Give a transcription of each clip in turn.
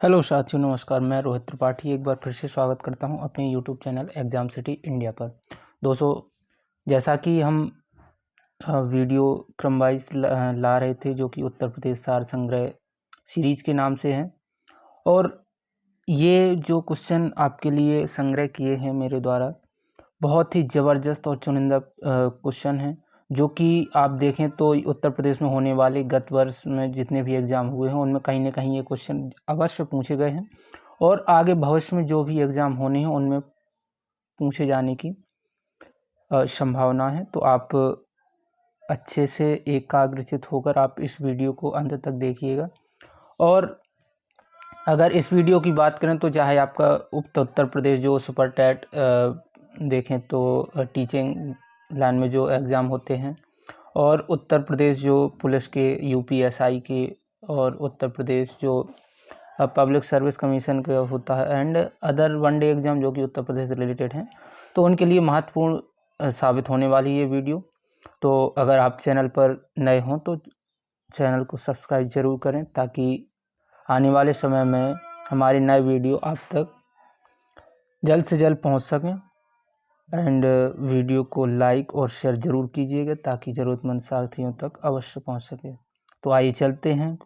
Hello साथियों, नमस्कार। मैं रोहित त्रिपाठी एक बार फिर से स्वागत करता हूं अपने YouTube channel exam city India पर। दोस्तों, जैसा कि हम वीडियो क्रम वाइज ला रहे थे, जो कि उत्तर प्रदेश सार संग्रह सीरीज के नाम से हैं, और ये जो क्वेश्चन आपके लिए संग्रह किए हैं मेरे द्वारा, बहुत ही ज़बरदस्त और चुनिंदा क्वेश्चन हैं, जो कि आप देखें तो उत्तर प्रदेश में होने वाले गत वर्ष में जितने भी एग्ज़ाम हुए हैं उनमें कहीं ना कहीं ये क्वेश्चन अवश्य पूछे गए हैं, और आगे भविष्य में जो भी एग्ज़ाम होने हैं उनमें पूछे जाने की संभावना है। तो आप अच्छे से एकाग्रचित होकर आप इस वीडियो को अंत तक देखिएगा। और अगर इस वीडियो की बात करें तो चाहे आपका उत्तर प्रदेश जो सुपर टेट देखें तो टीचिंग लाइन में जो एग्ज़ाम होते हैं, और उत्तर प्रदेश जो पुलिस के यूपीएसआई के, और उत्तर प्रदेश जो पब्लिक सर्विस कमीशन का होता है, एंड अदर वनडे एग्ज़ाम जो कि उत्तर प्रदेश से रिलेटेड हैं, तो उनके लिए महत्वपूर्ण साबित होने वाली ये वीडियो। तो अगर आप चैनल पर नए हों तो चैनल को सब्सक्राइब ज़रूर करें, ताकि आने वाले समय में हमारी नए वीडियो आप तक जल्द से जल्द पहुंच सकें। एंड वीडियो को लाइक और शेयर ज़रूर कीजिएगा, ताकि ज़रूरतमंद साथियों तक अवश्य पहुंच सके। तो आइए चलते हैं,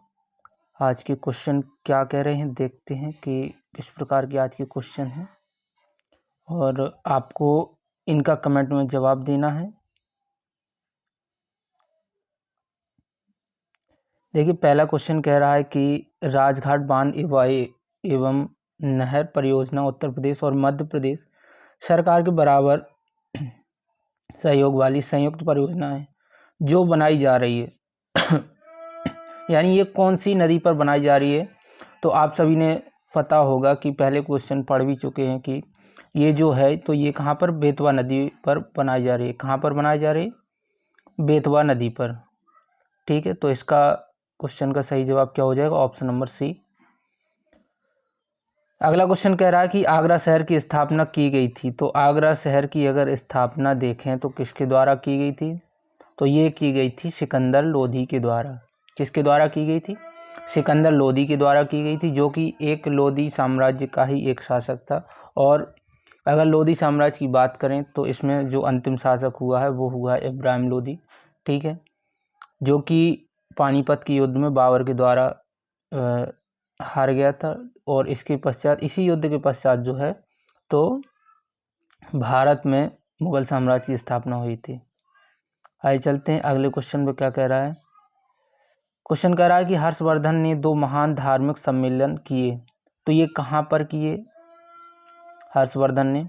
आज के क्वेश्चन क्या कह रहे हैं, देखते हैं कि किस प्रकार के आज के क्वेश्चन हैं, और आपको इनका कमेंट में जवाब देना है। देखिए, पहला क्वेश्चन कह रहा है कि राजघाट बांध एवं नहर परियोजना उत्तर प्रदेश और मध्य प्रदेश सरकार के बराबर सहयोग वाली संयुक्त परियोजना है जो बनाई जा रही है। यानी ये कौन सी नदी पर बनाई जा रही है? तो आप सभी ने पता होगा कि पहले क्वेश्चन पढ़ भी चुके हैं कि ये जो है तो ये कहाँ पर, बेतवा नदी पर बनाई जा रही है। कहाँ पर बनाई जा रही है? बेतवा नदी पर। ठीक है, तो इसका क्वेश्चन का सही जवाब क्या हो जाएगा? Option number C. अगला क्वेश्चन कह रहा है कि आगरा शहर की स्थापना की गई थी। तो आगरा शहर की अगर स्थापना देखें तो किसके द्वारा की गई थी? तो ये की गई थी सिकंदर लोधी के द्वारा। किसके द्वारा की गई थी? सिकंदर लोधी के द्वारा की गई थी, जो कि एक लोधी साम्राज्य का ही एक शासक था। और अगर लोधी साम्राज्य की बात करें तो इसमें जो अंतिम शासक हुआ है वो हुआ है इब्राहिम लोधी। ठीक है, जो कि पानीपत के युद्ध में बाबर के द्वारा हार गया था, और इसके पश्चात, इसी युद्ध के पश्चात जो है तो भारत में मुगल साम्राज्य की स्थापना हुई थी। आइए चलते हैं अगले क्वेश्चन पे क्या कह रहा है। क्वेश्चन कह रहा है कि हर्षवर्धन ने 2 महान धार्मिक सम्मेलन किए। तो ये कहाँ पर किए हर्षवर्धन ने?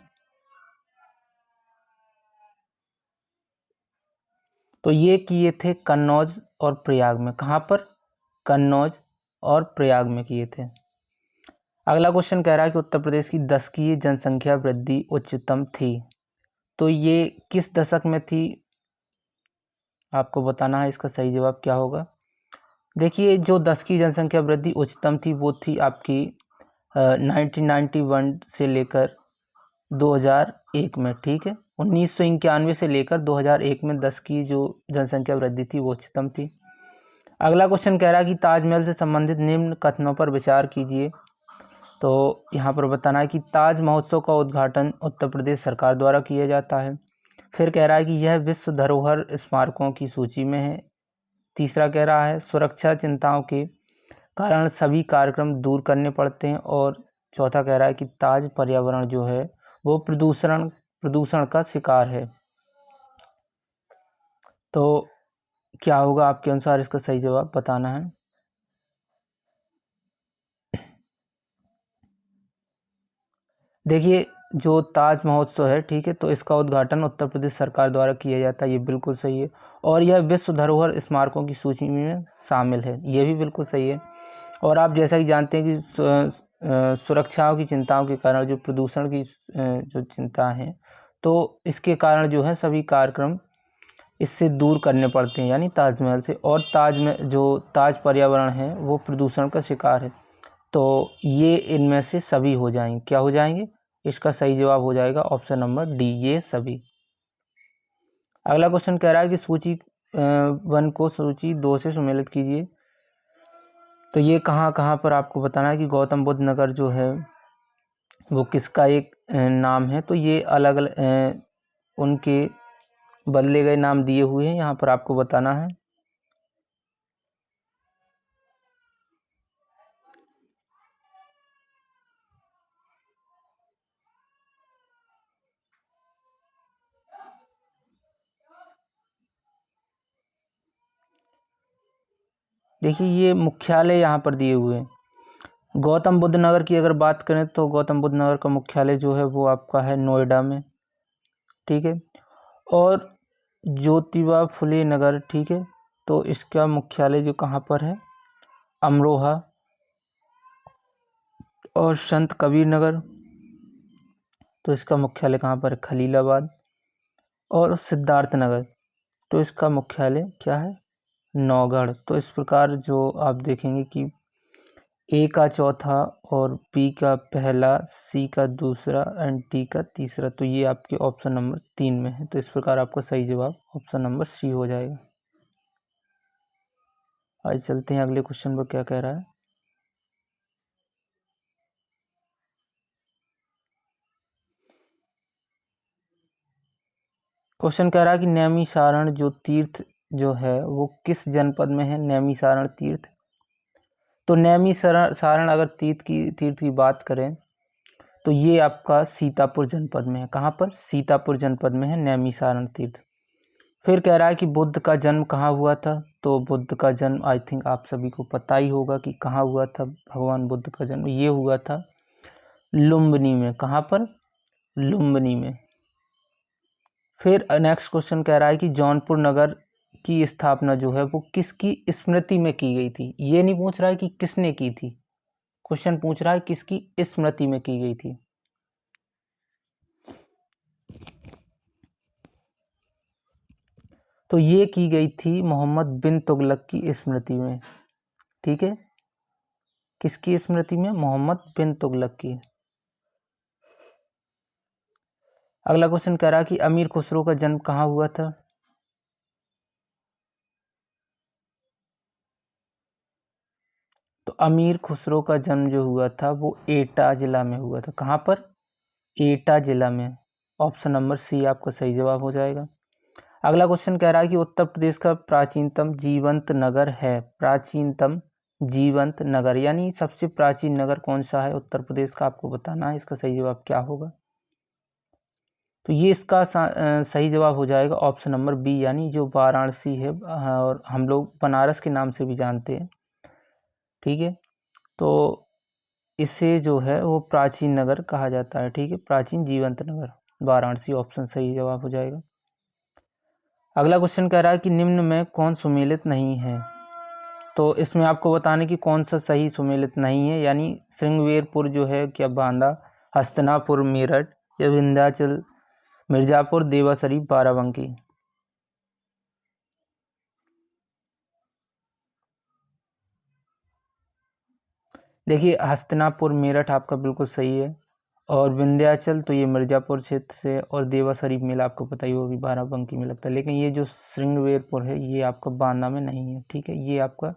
तो ये किए थे कन्नौज और प्रयाग में। कहाँ पर? कन्नौज और प्रयाग में किए थे। अगला क्वेश्चन कह रहा है कि उत्तर प्रदेश की दशकीय जनसंख्या वृद्धि उच्चतम थी। तो ये किस दशक में थी? आपको बताना है, इसका सही जवाब क्या होगा। देखिए, जो दशकीय जनसंख्या वृद्धि उच्चतम थी वो थी आपकी 1991 से लेकर 2001 में। ठीक है, 1991 से लेकर 2001 में 10 की जो जनसंख्या वृद्धि थी वो उच्चतम थी। अगला क्वेश्चन कह रहा है कि ताजमहल से संबंधित निम्न कथनों पर विचार कीजिए। तो यहाँ पर बताना है कि ताज महोत्सव का उद्घाटन उत्तर प्रदेश सरकार द्वारा किया जाता है। फिर कह रहा है कि यह विश्व धरोहर स्मारकों की सूची में है। तीसरा कह रहा है सुरक्षा चिंताओं के कारण सभी कार्यक्रम दूर करने पड़ते हैं। और चौथा कह रहा है कि ताज पर्यावरण जो है वो प्रदूषण का शिकार है। तो क्या होगा आपके अनुसार? इसका सही जवाब बताना है। देखिए, जो ताज महोत्सव है, ठीक है, तो इसका उद्घाटन उत्तर प्रदेश सरकार द्वारा किया जाता है, ये बिल्कुल सही है। और यह विश्व धरोहर स्मारकों की सूची में शामिल है, ये भी बिल्कुल सही है। और आप जैसा कि जानते हैं कि सुरक्षाओं की चिंताओं के कारण, जो प्रदूषण की जो चिंता है, तो इसके कारण जो है सभी कार्यक्रम इससे दूर करने पड़ते हैं, यानी ताजमहल से। और ताज में जो ताज पर्यावरण है वो प्रदूषण का शिकार है। तो ये इनमें से सभी हो जाएंगे। क्या हो जाएंगे? इसका सही जवाब हो जाएगा ऑप्शन नंबर डी, ये सभी। अगला क्वेश्चन कह रहा है कि सूची 1 को सूची 2 से सम्मिलित कीजिए। तो ये कहाँ कहाँ पर आपको बताना है कि गौतम बुद्ध नगर जो है वो किसका एक नाम है। तो ये अलग अलग उनके बदले गए नाम दिए हुए हैं, यहाँ पर आपको बताना है। देखिए ये मुख्यालय यहाँ पर दिए हुए हैं। गौतम बुद्ध नगर की अगर बात करें तो गौतम बुद्ध नगर का मुख्यालय जो है वो आपका है नोएडा में, ठीक है। और ज्योतिबा फुले नगर, ठीक है, तो इसका मुख्यालय जो कहाँ पर है, अमरोहा। और संत कबीर नगर, तो इसका मुख्यालय कहाँ पर है, खलीलाबाद। और सिद्धार्थ नगर, तो इसका मुख्यालय क्या है, नौगढ़। तो इस प्रकार जो आप देखेंगे कि ए का चौथा और बी का पहला, सी का दूसरा एंड डी का तीसरा, तो ये आपके ऑप्शन नंबर 3 में है। तो इस प्रकार आपका सही जवाब ऑप्शन नंबर सी हो जाएगा। आइए चलते हैं अगले क्वेश्चन पर क्या कह रहा है। क्वेश्चन कह रहा है कि नैमिषारण जो तीर्थ जो है वो किस जनपद में है, नैमिषारण तीर्थ। तो नैमिषारण अगर तीर्थ की बात करें तो ये आपका सीतापुर जनपद में है। कहाँ पर, सीतापुर जनपद में है नैमिषारण तीर्थ। फिर कह रहा है कि बुद्ध का जन्म कहाँ हुआ था। तो बुद्ध का जन्म आई थिंक आप सभी को पता ही होगा कि कहाँ हुआ था भगवान बुद्ध का जन्म, ये हुआ था लुम्बिनी में। कहाँ पर, लुम्बिनी में। फिर नेक्स्ट क्वेश्चन कह रहा है कि जौनपुर नगर की स्थापना जो है वो किसकी स्मृति में की गई थी। ये नहीं पूछ रहा है कि किसने की थी, क्वेश्चन पूछ रहा है किसकी स्मृति में की गई थी। तो ये की गई थी मोहम्मद बिन तुगलक की स्मृति में, ठीक है। किसकी स्मृति में, मोहम्मद बिन तुगलक की। अगला क्वेश्चन कह रहा है कि अमीर खुसरो का जन्म कहाँ हुआ था। तो अमीर खुसरो का जन्म जो हुआ था वो एटा जिला में हुआ था। कहाँ पर, एटा जिला में। ऑप्शन नंबर सी आपका सही जवाब हो जाएगा। अगला क्वेश्चन कह रहा है कि उत्तर प्रदेश का प्राचीनतम जीवंत नगर है, प्राचीनतम जीवंत नगर यानी सबसे प्राचीन नगर कौन सा है उत्तर प्रदेश का, आपको बताना है। इसका सही जवाब क्या होगा। तो ये इसका सही जवाब हो जाएगा ऑप्शन नंबर बी, यानी जो वाराणसी है और हम लोग बनारस के नाम से भी जानते हैं, ठीक है। तो इसे जो है वो प्राचीन नगर कहा जाता है, ठीक है, प्राचीन जीवंत नगर वाराणसी, ऑप्शन सही जवाब हो जाएगा। अगला क्वेश्चन कह रहा है कि निम्न में कौन सुमेलित नहीं है। तो इसमें आपको बताने कि कौन सा सही सुमेलित नहीं है, यानी श्रृंगवेरपुर जो है क्या बांदा, हस्तिनापुर मेरठ, या विंध्याचल मिर्ज़ापुर, देवा शरीफ, बाराबंकी। देखिए हस्तिनापुर मेरठ आपका बिल्कुल सही है, और विंध्याचल तो ये मिर्ज़ापुर क्षेत्र से, और देवा शरीफ मेला आपको पता ही होगा कि बाराबंकी में लगता है। लेकिन ये जो श्रृंगवेरपुर है ये आपका बांदा में नहीं है, ठीक है, ये आपका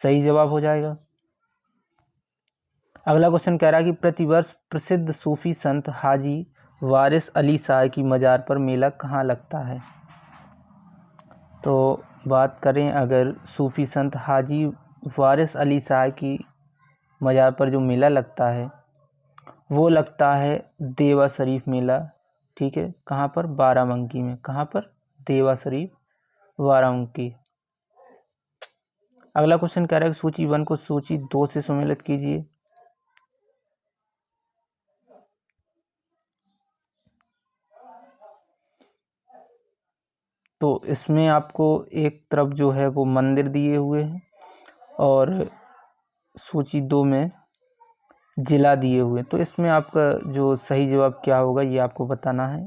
सही जवाब हो जाएगा। अगला क्वेश्चन कह रहा है कि प्रतिवर्ष प्रसिद्ध सूफी संत हाजी वारिस अली शाह की मज़ार पर मेला कहाँ लगता है। तो बात करें अगर सूफी संत हाजी वारिस अली शाह की मज़ार पर जो मेला लगता है वो लगता है देवा शरीफ मेला, ठीक है। कहाँ पर, बाराबंकी में। कहाँ पर, देवा शरीफ, बाराबंकी। अगला क्वेश्चन कह रहा है कि सूची 1 को सूची 2 से सुमेलित कीजिए। तो इसमें आपको एक तरफ जो है वो मंदिर दिए हुए हैं और सूची 2 में जिला दिए हुए हैं। तो इसमें आपका जो सही जवाब क्या होगा ये आपको बताना है।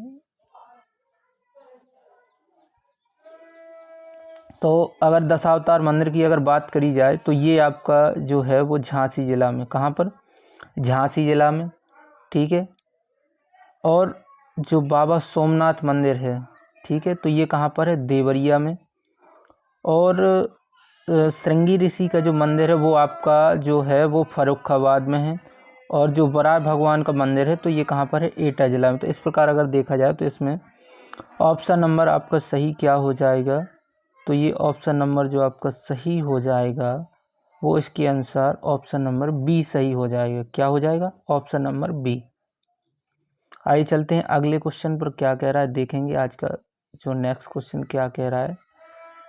तो अगर दशावतार मंदिर की अगर बात करी जाए तो ये आपका जो है वो झांसी ज़िला में। कहाँ पर, झांसी ज़िला में, ठीक है। और जो बाबा सोमनाथ मंदिर है, ठीक है, तो ये कहाँ पर है, देवरिया में। और श्रृंगी ऋषि का जो मंदिर है वो आपका जो है वो फर्रुखाबाद में है, और जो वराह भगवान का मंदिर है तो ये कहाँ पर है, एटा जिला में। तो इस प्रकार अगर देखा जाए तो इसमें ऑप्शन नंबर आपका सही क्या हो जाएगा, तो ये ऑप्शन नंबर जो आपका सही हो जाएगा वो इसके अनुसार ऑप्शन नंबर बी सही हो जाएगा। क्या हो जाएगा, ऑप्शन नंबर बी। आइए चलते हैं अगले क्वेश्चन पर, क्या कह रहा है देखेंगे। आज का जो नेक्स्ट क्वेश्चन क्या कह रहा है,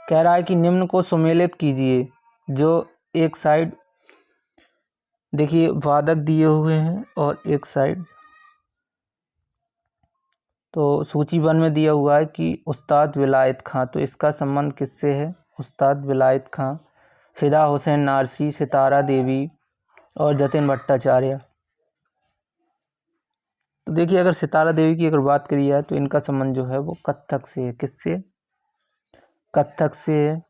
कह रहा है कि निम्न को सुमेलित कीजिए। जो एक साइड देखिए वादक दिए हुए हैं और एक साइड तो सूची 1 में दिया हुआ है कि उस्ताद विलायत खां, तो इसका संबंध किससे है, उस्ताद विलायत खां, फिदा हुसैन नारसी, सितारा देवी और जतिन भट्टाचार्य। तो देखिए अगर सितारा देवी की अगर बात करी जाए तो इनका संबंध जो है वो कथक से है। किससे, कथक से है।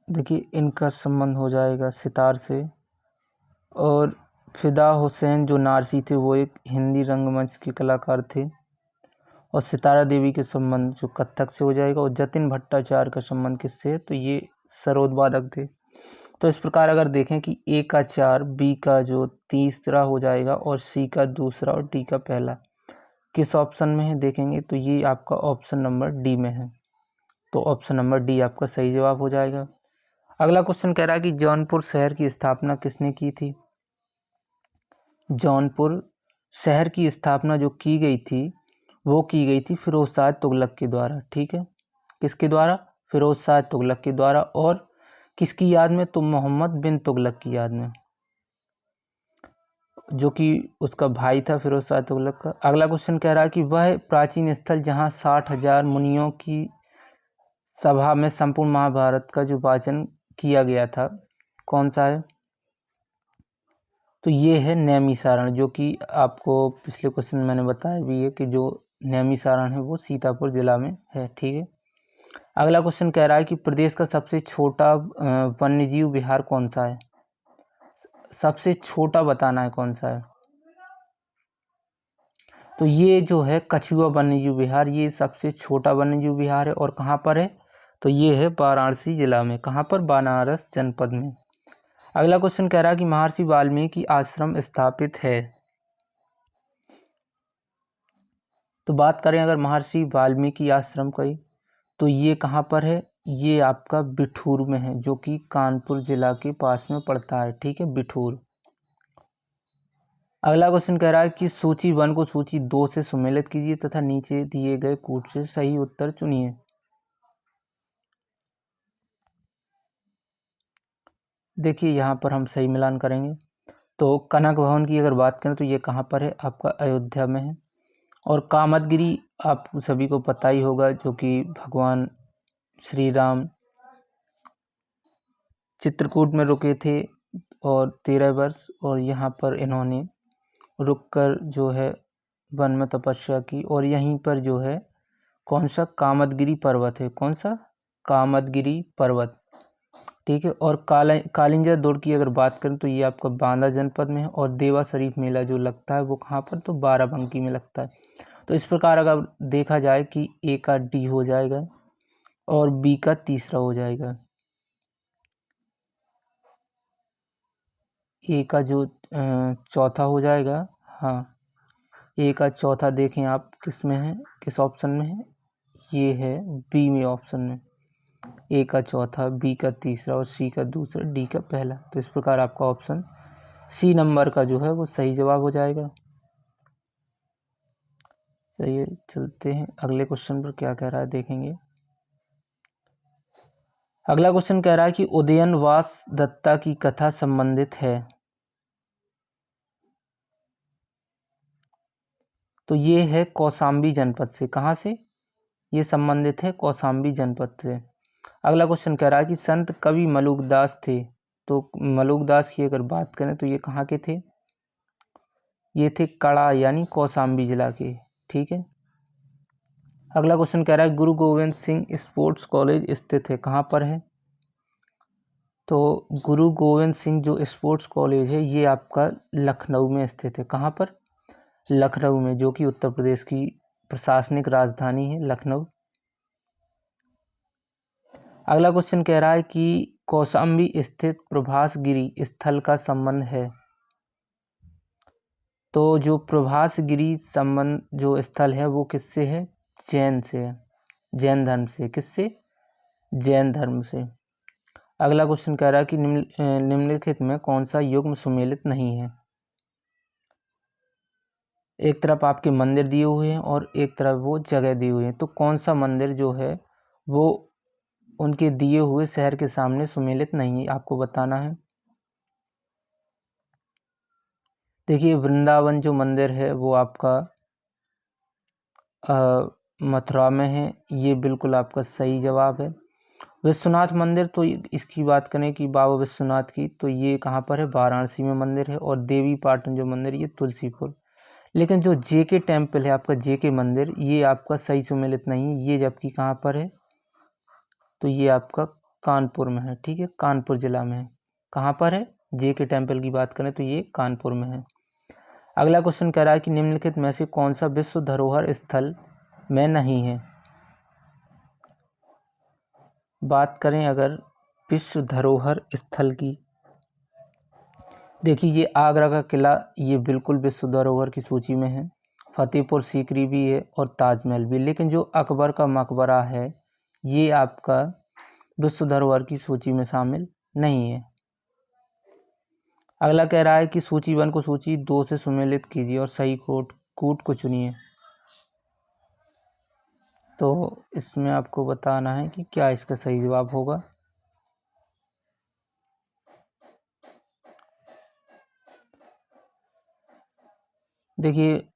देखिए इनका संबंध हो जाएगा सितार से, और फिदा हुसैन जो नारसी थे वो एक हिंदी रंगमंच के कलाकार थे, और सितारा देवी के संबंध जो कथक से हो जाएगा, और जतिन भट्टाचार्य का संबंध किससे है, तो ये सरोदवादक थे। तो इस प्रकार अगर देखें कि ए का 4, बी का जो तीसरा हो जाएगा, और सी का दूसरा और डी का पहला किस ऑप्शन में है देखेंगे, तो ये आपका ऑप्शन नंबर डी में है। तो ऑप्शन नंबर डी आपका सही जवाब हो जाएगा। अगला क्वेश्चन कह रहा है कि जौनपुर शहर की स्थापना किसने की थी। जौनपुर शहर की स्थापना जो की गई थी वो की गई थी फिरोज शाह तुगलक के द्वारा। ठीक है, किसके द्वारा, फिरोज शाह तुगलक के द्वारा। और किसकी याद में, तो मोहम्मद बिन तुगलक की याद में, जो कि उसका भाई था फिरोज शाह तुगलक का। अगला क्वेश्चन कह रहा है कि वह प्राचीन स्थल जहाँ 60,000 मुनियों की सभा में संपूर्ण महाभारत का जो वाचन किया गया था कौन सा है, तो ये है नैमिषारण, जो कि आपको पिछले क्वेश्चन में मैंने बताया भी है कि जो नैमिषारण है वो सीतापुर जिला में है। ठीक है, अगला क्वेश्चन कह रहा है कि प्रदेश का सबसे छोटा वन्यजीव विहार कौन सा है। सबसे छोटा बताना है कौन सा है, तो ये जो है कछुआ वन्यजीव विहार, ये सबसे छोटा वन्यजीव विहार है। और कहाँ पर है, तो ये है वाराणसी जिला में। कहाँ पर, बनारस जनपद में। अगला क्वेश्चन कह रहा है कि महर्षि वाल्मीकि आश्रम स्थापित है। तो बात करें अगर महर्षि वाल्मीकि आश्रम की, तो ये कहाँ पर है, ये आपका बिठूर में है, जो कि कानपुर जिला के पास में पड़ता है। ठीक है, बिठूर। अगला क्वेश्चन कह रहा है कि सूची 1 को सूची 2 से सुमेलित कीजिए तथा नीचे दिए गए कूट से सही उत्तर चुनिए। देखिए यहाँ पर हम सही मिलान करेंगे। तो कनक भवन की अगर बात करें तो ये कहाँ पर है, आपका अयोध्या में है। और कामदगिरी आप सभी को पता ही होगा, जो कि भगवान श्री राम चित्रकूट में रुके थे और 13 वर्ष, और यहाँ पर इन्होंने रुककर जो है वन में तपस्या की, और यहीं पर जो है कौन सा, कामदगिरी पर्वत है। कौन सा, कामदगिरी पर्वत। ठीक है, और कालिंजा दौड़ की अगर बात करें तो ये आपका बांदा जनपद में है। और देवा शरीफ मेला जो लगता है वो कहाँ पर, तो बाराबंकी में लगता है। तो इस प्रकार अगर देखा जाए कि ए का डी हो जाएगा और बी का तीसरा हो जाएगा। ए का जो चौथा हो जाएगा, हाँ, ए का चौथा देखें आप किस में है, किस ऑप्शन में है, ये है बी में ऑप्शन में। ए का चौथा, बी का तीसरा और सी का दूसरा, डी का पहला। तो इस प्रकार आपका ऑप्शन सी नंबर का जो है वो सही जवाब हो जाएगा। चलिए चलते हैं अगले क्वेश्चन पर, क्या कह रहा है देखेंगे। अगला क्वेश्चन कह रहा है कि उदयनवास दत्ता की कथा संबंधित है। तो ये है कौशाम्बी जनपद से। कहाँ से, ये संबंधित है कौशाम्बी जनपद से। अगला क्वेश्चन कह रहा है कि संत कवि मलुकदास थे। तो मलुकदास की अगर बात करें तो ये कहाँ के थे, ये थे कड़ा यानी कौशाम्बी जिला के। ठीक है, अगला क्वेश्चन कह रहा है गुरु गोविंद सिंह स्पोर्ट्स कॉलेज स्थित है। कहाँ पर है, तो गुरु गोविंद सिंह जो स्पोर्ट्स कॉलेज है ये आपका लखनऊ में स्थित है। कहाँ पर? लखनऊ में, जो कि उत्तर प्रदेश की प्रशासनिक राजधानी है लखनऊ। अगला क्वेश्चन कह रहा है कि कौशाम्बी स्थित प्रभास गिरी स्थल का संबंध है। तो जो प्रभास गिरी संबंध जो स्थल है वो किससे है? जैन से है, जैन धर्म से। किससे? जैन धर्म से। अगला क्वेश्चन कह रहा है कि निम्नलिखित में कौन सा युग्म सुमेलित नहीं है। एक तरफ आपके मंदिर दिए हुए हैं और एक तरफ वो जगह दी हुई है, तो कौन सा मंदिर जो है वो उनके दिए हुए शहर के सामने सुमेलित नहीं है, आपको बताना है। देखिए, वृंदावन जो मंदिर है वो आपका मथुरा में है, ये बिल्कुल आपका सही जवाब है। विश्वनाथ मंदिर, तो इसकी बात करें कि बाबा विश्वनाथ की, तो ये कहाँ पर है? वाराणसी में मंदिर है। और देवी पाटन जो मंदिर ये तुलसीपुर। लेकिन जो जेके टेम्पल है आपका, जेके मंदिर, ये आपका सही सुमेलित नहीं है, ये जबकि कहाँ पर है? तो ये आपका कानपुर में है। ठीक है, कानपुर जिला में है। कहाँ पर है? जेके टेम्पल की बात करें तो ये कानपुर में है। अगला क्वेश्चन कह रहा है कि निम्नलिखित में से कौन सा विश्व धरोहर स्थल में नहीं है। बात करें अगर विश्व धरोहर स्थल की, देखिए ये आगरा का किला, ये बिल्कुल विश्व धरोहर की सूची में है। फतेहपुर सीकरी भी है और ताजमहल भी। लेकिन जो अकबर का मकबरा है ये आपका विश्व धरोहर की सूची में शामिल नहीं है। अगला कह रहा है कि सूची 1 को सूची 2 से सुमेलित कीजिए और सही कूट को चुनिए। तो इसमें आपको बताना है कि क्या इसका सही जवाब होगा। देखिए,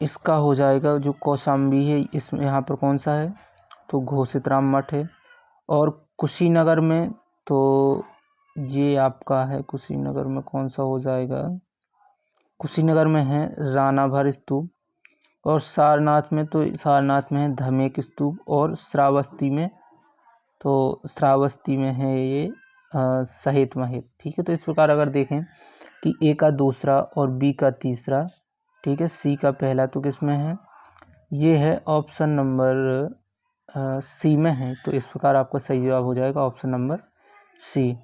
इसका हो जाएगा जो कौशाम्बी है, इसमें यहाँ पर कौन सा है? तो घोषित राम मठ है। और कुशीनगर में, तो ये आपका है, कुशीनगर में कौन सा हो जाएगा? कुशीनगर में है रानाभर स्तूप। और सारनाथ में, तो सारनाथ में है धमेक स्तूप। और श्रावस्ती में, तो श्रावस्ती में है ये सहित महित। ठीक है, तो इस प्रकार अगर देखें कि ए का दूसरा और बी का तीसरा, ठीक है, सी का पहला, तो किस में है? ये है ऑप्शन नंबर सी में है। तो इस प्रकार आपका सही जवाब हो जाएगा ऑप्शन नंबर सी।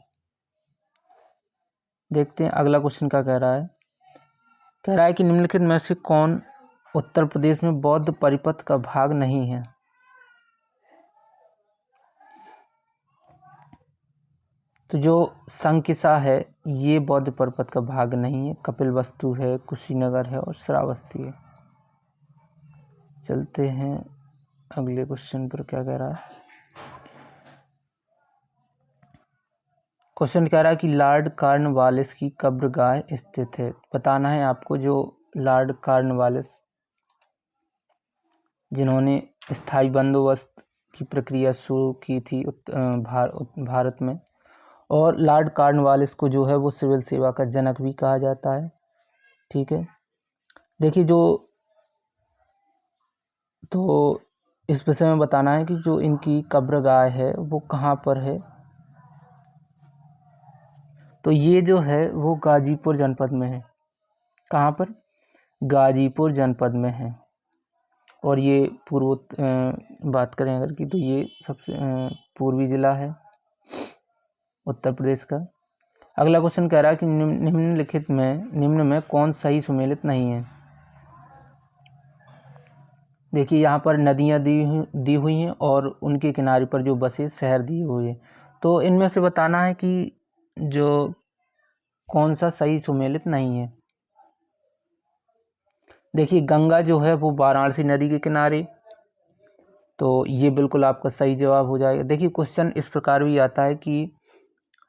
देखते हैं अगला क्वेश्चन क्या कह रहा है। कह रहा है कि निम्नलिखित में से कौन उत्तर प्रदेश में बौद्ध परिपथ का भाग नहीं है। तो जो संकिसा है ये बौद्ध परिपथ का भाग नहीं है। कपिलवस्तु है, कुशीनगर है और श्रावस्ती है। चलते हैं अगले क्वेश्चन पर, क्या कह रहा है। क्वेश्चन कह रहा है कि लॉर्ड कॉर्नवालिस की कब्रगाह स्थित है। बताना है आपको जो लॉर्ड कॉर्नवालिस, जिन्होंने स्थायी बंदोबस्त की प्रक्रिया शुरू की थी भारत में। और लॉर्ड कॉर्नवालिस को जो है वो सिविल सेवा का जनक भी कहा जाता है। ठीक है, देखिए तो इस विषय में बताना है कि जो इनकी कब्रगाह है वो कहाँ पर है। तो ये जो है वो गाजीपुर जनपद में है। कहाँ पर? गाजीपुर जनपद में है। और ये बात करें अगर की, तो ये सबसे पूर्वी ज़िला है उत्तर प्रदेश का। अगला क्वेश्चन कह रहा है कि निम्न में कौन सही सुमेलित नहीं है। देखिए, यहाँ पर नदियाँ दी हुई हैं और उनके किनारे पर जो बसे शहर दिए हुए हैं। तो इनमें से बताना है कि जो कौन सा सही सुमेलित नहीं है। देखिए, गंगा जो है वो वाराणसी नदी के किनारे, तो ये बिल्कुल आपका सही जवाब हो जाएगा। देखिए, क्वेश्चन इस प्रकार भी आता है कि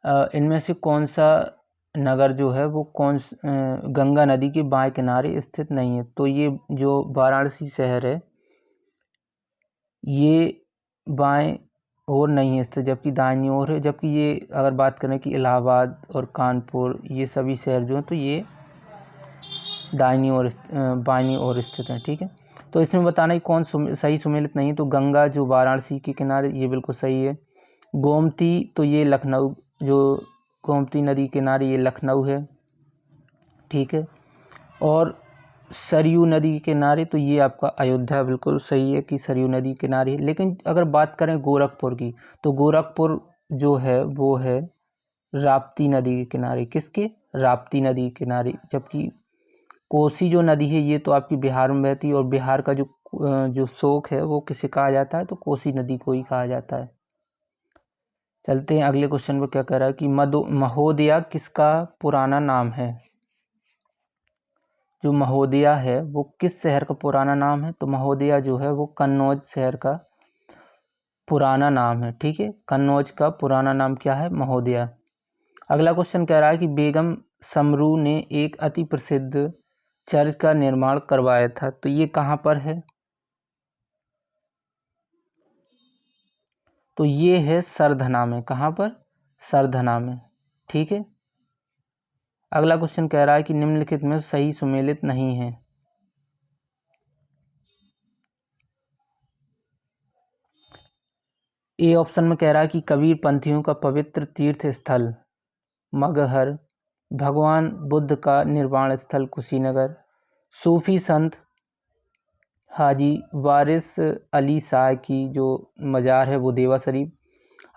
इनमें से कौन सा नगर जो है वो गंगा नदी के बाएं किनारे स्थित नहीं है। तो ये जो वाराणसी शहर है ये बाएं ओर नहीं है स्थित, जबकि दाहिनी ओर है। जबकि ये अगर बात करें कि इलाहाबाद और कानपुर, ये सभी शहर जो हैं तो ये दाहिनी ओर बाईं ओर स्थित हैं। ठीक है, तो इसमें बताना है कौन सही सुमेलित नहीं है। तो गंगा जो वाराणसी के किनारे, ये बिल्कुल सही है। गोमती, तो ये लखनऊ जो गोमती नदी किनारे ये लखनऊ है, ठीक है। और सरयू नदी के किनारे तो ये आपका अयोध्या, बिल्कुल सही है कि सरयू नदी किनारे है। लेकिन अगर बात करें गोरखपुर की, तो गोरखपुर जो है वो है राप्ती नदी के किनारे। किसके? राप्ती नदी के किनारे। जबकि कोसी जो नदी है ये तो आपकी बिहार में बहती है, और बिहार का जो शोक है वो किसे कहा जाता है? तो कोसी नदी को ही कहा जाता है। चलते हैं अगले क्वेश्चन पर। क्या कह रहा है कि महोदया किसका पुराना नाम है? जो महोदया है वो किस शहर का पुराना नाम है? तो महोदया जो है वो कन्नौज शहर का पुराना नाम है, ठीक है। कन्नौज का पुराना नाम क्या है? महोदया। अगला क्वेश्चन कह रहा है कि बेगम समरू ने एक अति प्रसिद्ध चर्च का निर्माण करवाया था, तो ये कहाँ पर है? तो ये है सरधना में। कहाँ पर? सरधना में, ठीक है। अगला क्वेश्चन कह रहा है कि निम्नलिखित में सही सुमेलित नहीं है। ए ऑप्शन में कह रहा है कि कबीर पंथियों का पवित्र तीर्थ स्थल मगहर, भगवान बुद्ध का निर्वाण स्थल कुशीनगर, सूफी संत हाजी वारिस अली शाह की जो मज़ार है वो देवा शरीफ,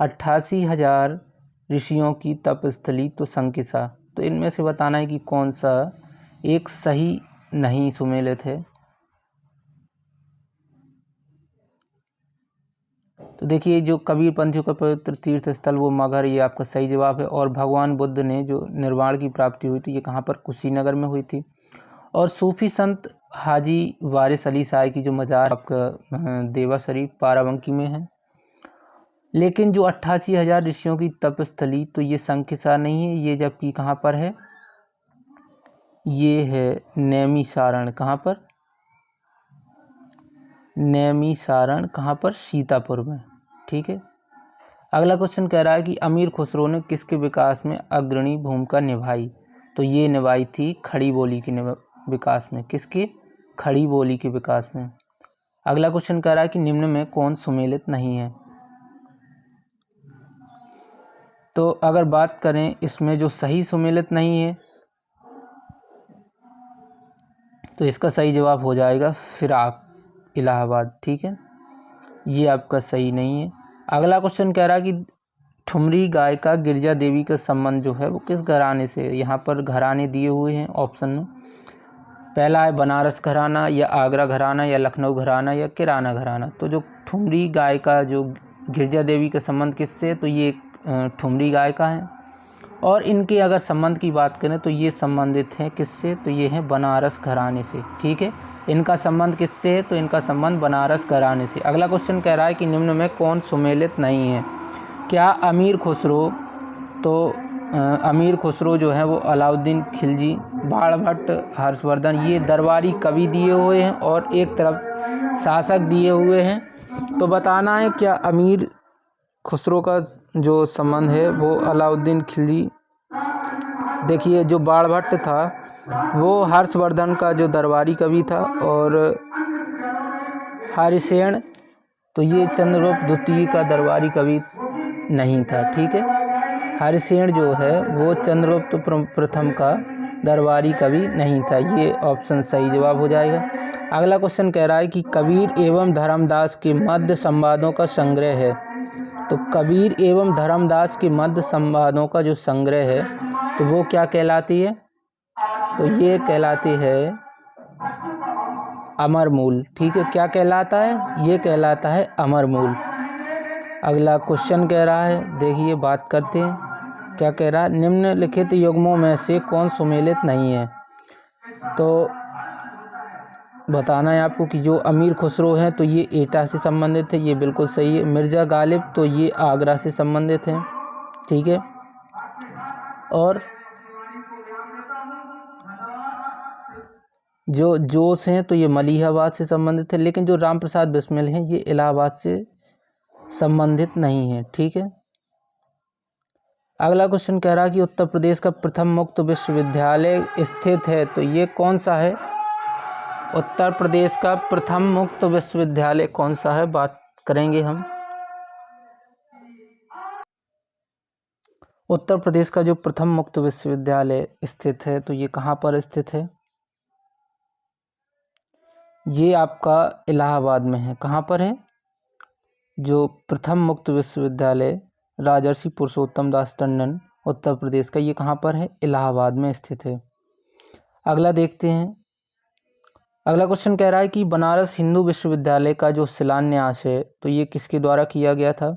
88,000 ऋषियों की तपस्थली तो संकिसा। तो इनमें से बताना है कि कौन सा एक सही नहीं सुमेलित है। तो देखिए, जो कबीर पंथियों का पवित्र तीर्थ स्थल वो मगहर, ये आपका सही जवाब है। और भगवान बुद्ध ने जो निर्वाण की प्राप्ति हुई थी ये कहाँ पर? कुशीनगर में हुई थी। और सूफी संत हाजी वारिस अली शाह की जो मज़ार आपका देवा शरीफ बाराबंकी में है। लेकिन जो 88,000 ऋषियों की तपस्थली तो ये संकिसा नहीं है, ये जबकि कहाँ पर है? ये है नैमिषारण। कहाँ पर? नैमिषारण कहाँ पर? सीतापुर में, ठीक है। अगला क्वेश्चन कह रहा है कि अमीर खुसरो ने किसके विकास में अग्रणी भूमिका निभाई? तो ये निभाई थी खड़ी बोली के विकास में। किसके? खड़ी बोली के विकास में। अगला क्वेश्चन कह रहा है कि निम्न में कौन सुमेलित नहीं है? तो अगर बात करें इसमें जो सही सुमेलित नहीं है तो इसका सही जवाब हो जाएगा फिराक इलाहाबाद, ठीक है। ये आपका सही नहीं है। अगला क्वेश्चन कह रहा है कि ठुमरी गायिका गिरजा देवी का संबंध जो है वो किस घराने से? यहाँ पर घराने दिए हुए हैं ऑप्शन में। पहला है बनारस घराना, या आगरा घराना, या लखनऊ घराना, या किराना घराना। तो जो ठुमरी गायिका जो गिरजा देवी का संबंध किससे? तो ये ठुमरी गायिका है। और इनके अगर संबंध की बात करें तो ये संबंधित हैं किससे? तो ये हैं बनारस घराने से, ठीक है। इनका संबंध किससे है? तो इनका संबंध बनारस घराने से। अगला क्वेश्चन कह रहा है कि निम्न में कौन सुमेलित नहीं है? क्या अमीर खुसरो? तो अमीर खुसरो जो है वो अलाउद्दीन खिलजी, बाणभट्ट, हर्षवर्धन, ये दरबारी कवि दिए हुए हैं और एक तरफ शासक दिए हुए हैं। तो बताना है क्या अमीर खुसरो का जो संबंध है वो अलाउद्दीन खिलजी। देखिए, जो बाणभट्ट था वो हर्षवर्धन का जो दरबारी कवि था, और हरिसेन तो ये चंद्रगुप्त द्वितीय का दरबारी कवि नहीं था, ठीक है। हरिसेन जो है वो चंद्रगुप्त प्रथम का दरबारी कवि नहीं था। ये ऑप्शन सही जवाब हो जाएगा। अगला क्वेश्चन कह रहा है कि कबीर एवं धर्मदास के मध्य संवादों का संग्रह है। तो कबीर एवं धर्मदास के मध्य संवादों का जो संग्रह है तो वो क्या कहलाती है? तो ये कहलाती है अमरमूल, ठीक है। क्या कहलाता है? ये कहलाता है अमरमूल। अगला क्वेश्चन कह रहा है, देखिए बात करते हैं। क्या कह रहा है? निम्नलिखित युग्मों में से कौन सुमेलित नहीं है? तो बताना है आपको कि जो अमीर खुसरो हैं तो ये एटा से संबंधित है, ये बिल्कुल सही है। मिर्ज़ा गालिब तो ये आगरा से संबंधित हैं, ठीक है। और जो जोश हैं तो ये मलिहाबाद से संबंधित है। लेकिन जो राम प्रसाद बिस्मिल हैं ये इलाहाबाद से संबंधित नहीं है, ठीक है। अगला क्वेश्चन कह रहा है कि उत्तर प्रदेश का प्रथम मुक्त विश्वविद्यालय स्थित है, तो ये कौन सा है? उत्तर प्रदेश का प्रथम मुक्त विश्वविद्यालय कौन सा है, बात करेंगे हम। उत्तर प्रदेश का जो प्रथम मुक्त विश्वविद्यालय स्थित है तो ये कहाँ पर स्थित है? ये आपका इलाहाबाद में है। कहाँ पर है? जो प्रथम मुक्त विश्वविद्यालय राजर्षि पुरुषोत्तम दास टंडन उत्तर प्रदेश का, ये कहाँ पर है? इलाहाबाद में स्थित है। अगला देखते हैं। अगला क्वेश्चन कह रहा है कि बनारस हिंदू विश्वविद्यालय का जो शिलान्यास है तो ये किसके द्वारा किया गया था?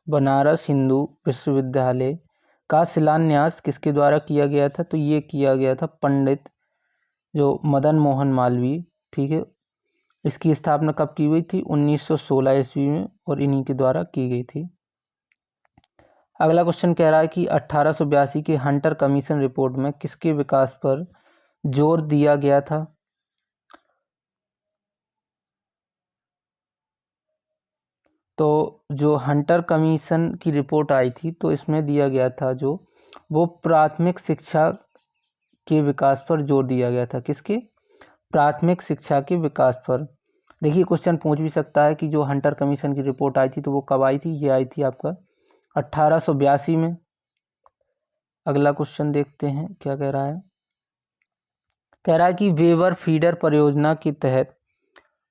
बनारस हिंदू विश्वविद्यालय का शिलान्यास किसके द्वारा किया गया था? तो ये किया गया था पंडित जो मदन मोहन मालवीय, ठीक है। इसकी स्थापना कब की हुई थी? 1916 ईस्वी में, और इन्हीं के द्वारा की गई थी। अगला क्वेश्चन कह रहा है कि 1882 की हंटर कमीशन रिपोर्ट में किसके विकास पर जोर दिया गया था? तो जो हंटर कमीशन की रिपोर्ट आई थी तो इसमें दिया गया था जो वो प्राथमिक शिक्षा के विकास पर जोर दिया गया था। किसके? प्राथमिक शिक्षा के विकास पर। देखिए क्वेश्चन पूछ भी सकता है कि जो हंटर कमीशन की रिपोर्ट आई थी तो वो कब आई थी? ये आई थी आपका 1882 में। अगला क्वेश्चन देखते हैं क्या कह रहा है। कह रहा है कि वेवर फीडर परियोजना के तहत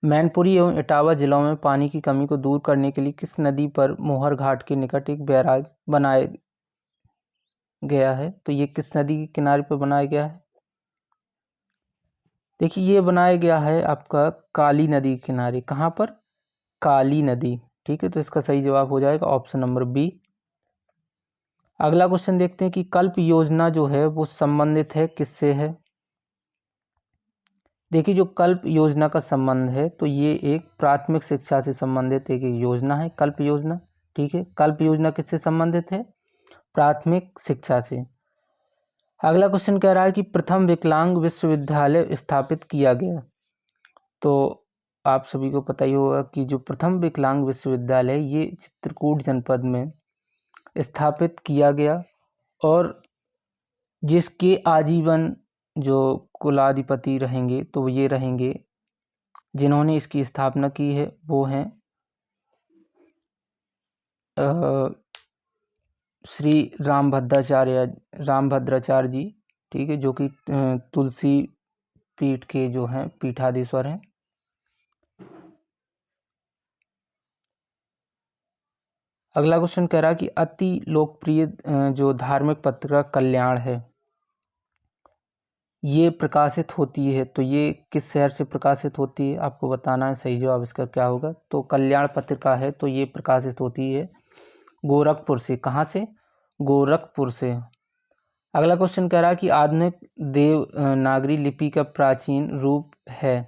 मैनपुरी एवं इटावा जिलों में पानी की कमी को दूर करने के लिए किस नदी पर मोहर घाट के निकट एक बैराज बनाया गया है? तो ये किस नदी के किनारे पर बनाया गया है? देखिए ये बनाया गया है आपका काली नदी के किनारे। कहाँ पर? काली नदी, ठीक है। तो इसका सही जवाब हो जाएगा ऑप्शन नंबर बी। अगला क्वेश्चन देखते हैं कि कल्प योजना जो है वो संबंधित है किससे है? देखिए जो कल्प योजना का संबंध है तो ये एक प्राथमिक शिक्षा से संबंधित एक योजना है, कल्प योजना, ठीक है। कल्प योजना किससे संबंधित है? प्राथमिक शिक्षा से। अगला क्वेश्चन कह रहा है कि प्रथम विकलांग विश्वविद्यालय स्थापित किया गया। तो आप सभी को पता ही होगा कि जो प्रथम विकलांग विश्वविद्यालय ये चित्रकूट जनपद में स्थापित किया गया, और जिसके आजीवन जो कुलाधिपति रहेंगे तो ये रहेंगे, जिन्होंने इसकी स्थापना की है वो हैं श्री रामभद्राचार्य जी, ठीक है, जो कि तुलसी पीठ के जो हैं पीठाधीश्वर हैं। अगला क्वेश्चन कह रहा है कि अति लोकप्रिय जो धार्मिक पत्रिका कल्याण है ये प्रकाशित होती है, तो ये किस शहर से प्रकाशित होती है? आपको बताना है सही जवाब इसका क्या होगा। तो कल्याण पत्रिका है तो ये प्रकाशित होती है गोरखपुर से। कहाँ से? गोरखपुर से। अगला क्वेश्चन कह रहा है कि आधुनिक देवनागरी लिपि का प्राचीन रूप है।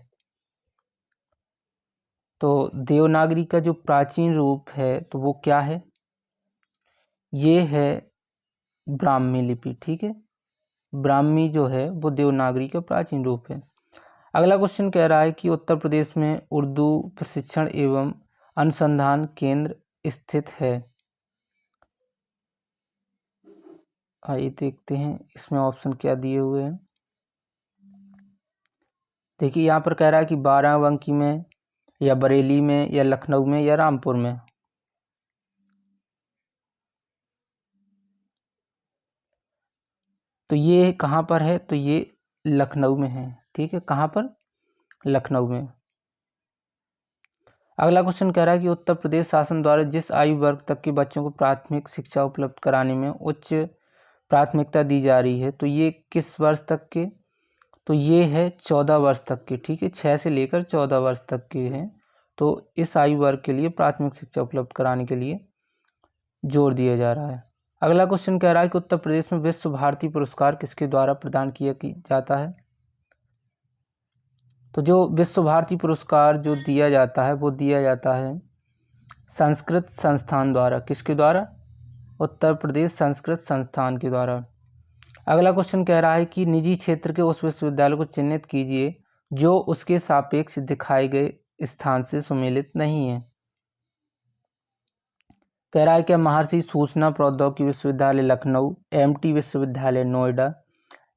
तो देवनागरी का जो प्राचीन रूप है तो वो क्या है? ये है ब्राह्मी लिपि, ठीक है। ब्राह्मी जो है वो देवनागरी का प्राचीन रूप है। अगला क्वेश्चन कह रहा है कि उत्तर प्रदेश में उर्दू प्रशिक्षण एवं अनुसंधान केंद्र स्थित है। आइए देखते हैं इसमें ऑप्शन क्या दिए हुए हैं। देखिए यहाँ पर कह रहा है कि बाराबंकी में, या बरेली में, या लखनऊ में, या रामपुर में। तो ये कहाँ पर है? तो ये लखनऊ में है, ठीक है। कहाँ पर? लखनऊ में। अगला क्वेश्चन कह रहा है कि उत्तर प्रदेश शासन द्वारा जिस आयु वर्ग तक के बच्चों को प्राथमिक शिक्षा उपलब्ध कराने में उच्च प्राथमिकता दी जा रही है तो ये किस वर्ष तक के? तो ये है 14 वर्ष तक के, ठीक है। 6 से लेकर 14 वर्ष तक के हैं। तो इस आयु वर्ग के लिए प्राथमिक शिक्षा उपलब्ध कराने के लिए जोर दिया जा रहा है। अगला क्वेश्चन कह रहा है कि उत्तर प्रदेश में विश्व भारती पुरस्कार किसके द्वारा प्रदान किया जाता है? तो जो विश्व भारती पुरस्कार जो दिया जाता है वो दिया जाता है संस्कृत संस्थान द्वारा। किसके द्वारा? उत्तर प्रदेश संस्कृत संस्थान के द्वारा। अगला क्वेश्चन कह रहा है कि निजी क्षेत्र के उस विश्वविद्यालय को चिन्हित कीजिए जो उसके सापेक्ष दिखाए गए स्थान से सुमेलित नहीं है। कह रहा है कि महर्षि सूचना प्रौद्योगिकी विश्वविद्यालय लखनऊ, एमटी विश्वविद्यालय नोएडा,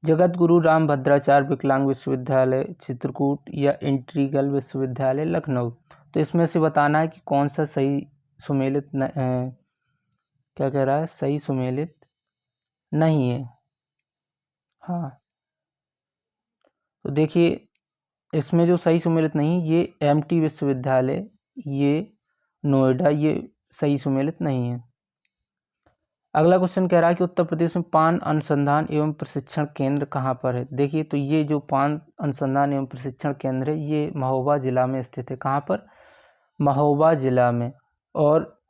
जगत गुरु रामभद्राचार्य विकलांग विश्वविद्यालय चित्रकूट, या इंटीग्रल विश्वविद्यालय लखनऊ। तो इसमें से बताना है कि कौन सा सही सुमेलित क्या कह रहा है? सही सुमेलित नहीं है। हाँ, तो देखिए इसमें जो सही सुमेलित नहीं, ये एमटी विश्वविद्यालय, ये नोएडा, ये सही सुमेलित नहीं है। अगला क्वेश्चन कह रहा है कि उत्तर प्रदेश में पान अनुसंधान एवं प्रशिक्षण केंद्र कहाँ पर है। देखिए तो ये जो पान अनुसंधान एवं प्रशिक्षण केंद्र है ये महोबा जिला में स्थित है। कहाँ पर? महोबा जिला में। और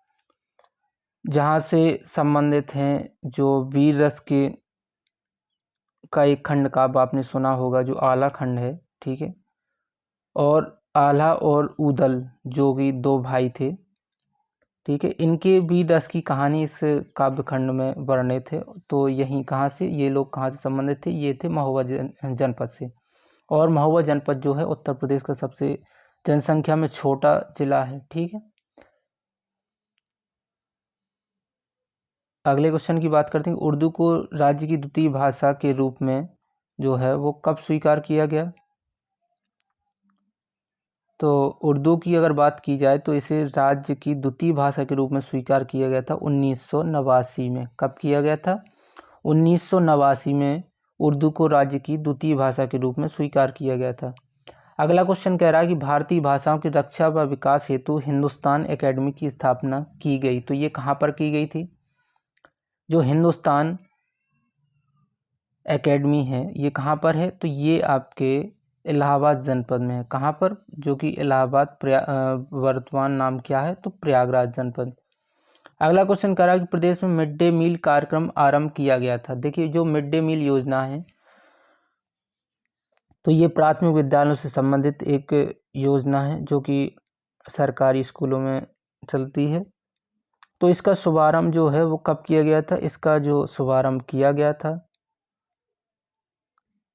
जहाँ से संबंधित हैं जो वीर रस के का एक खंड का आपने सुना होगा जो आला खंड है, ठीक है, और आल्हा और उदल जो कि दो भाई थे, ठीक है, इनके वीर रस की कहानी इस काव्य खंड में वर्णित है। तो यहीं कहाँ से ये लोग कहाँ से संबंधित थे, ये थे महोबा जनपद से। और महोबा जनपद जो है उत्तर प्रदेश का सबसे जनसंख्या में छोटा जिला है, ठीक है। अगले क्वेश्चन की बात करते हैं। उर्दू को राज्य की द्वितीय भाषा के रूप में जो है वो कब स्वीकार किया गया। तो उर्दू की अगर बात की जाए तो इसे राज्य की द्वितीय भाषा के रूप में स्वीकार किया गया था 1989 में। कब किया गया था? 1989 में उर्दू को राज्य की द्वितीय भाषा के रूप में स्वीकार किया गया था। अगला क्वेश्चन कह रहा है कि भारतीय भाषाओं की रक्षा व विकास हेतु हिंदुस्तान एकेडमी की स्थापना की गई। तो ये कहाँ पर की गई थी? जो हिंदुस्तान एकेडमी है ये कहाँ पर है? तो ये आपके इलाहाबाद जनपद में है। कहाँ पर? जो कि इलाहाबाद वर्तमान नाम क्या है? तो प्रयागराज जनपद। अगला क्वेश्चन कह रहा है कि प्रदेश में मिड डे मील कार्यक्रम आरंभ किया गया था। देखिए जो मिड डे मील योजना है तो ये प्राथमिक विद्यालयों से संबंधित एक योजना है जो कि सरकारी स्कूलों में चलती है। तो इसका शुभारंभ जो है वो कब किया गया था? इसका जो शुभारंभ किया गया था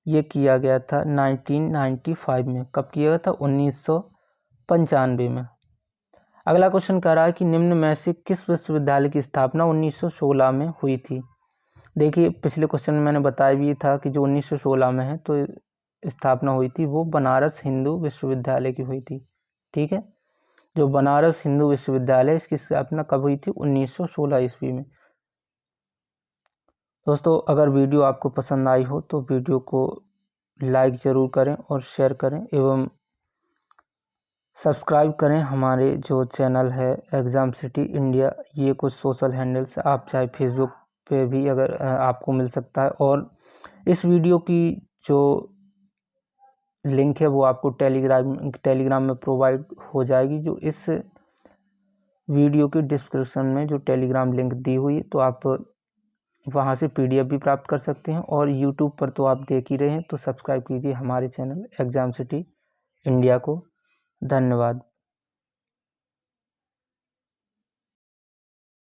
ये किया गया था 1995 में। कब किया गया था? 1995 में। अगला क्वेश्चन कह रहा है कि निम्न में से किस विश्वविद्यालय की स्थापना 1916 में हुई थी। देखिए पिछले क्वेश्चन में मैंने बताया भी था कि जो 1916 में है तो स्थापना हुई थी वो बनारस हिंदू विश्वविद्यालय की हुई थी, ठीक है। जो बनारस हिंदू विश्वविद्यालय इसकी स्थापना कब हुई थी? 1916 ईस्वी में। दोस्तों अगर वीडियो आपको पसंद आई हो तो वीडियो को लाइक ज़रूर करें और शेयर करें एवं सब्सक्राइब करें हमारे जो चैनल है एग्ज़ाम सिटी इंडिया। ये कुछ सोशल हैंडल्स आप चाहे फेसबुक पे भी अगर आपको मिल सकता है। और इस वीडियो की जो लिंक है वो आपको टेलीग्राम में प्रोवाइड हो जाएगी। जो इस वीडियो के डिस्क्रिप्शन में जो टेलीग्राम लिंक दी हुई तो आप वहाँ से PDF भी प्राप्त कर सकते हैं। और YouTube पर तो आप देख ही रहे हैं तो सब्सक्राइब कीजिए हमारे चैनल एग्ज़ाम सिटी इंडिया को। धन्यवाद।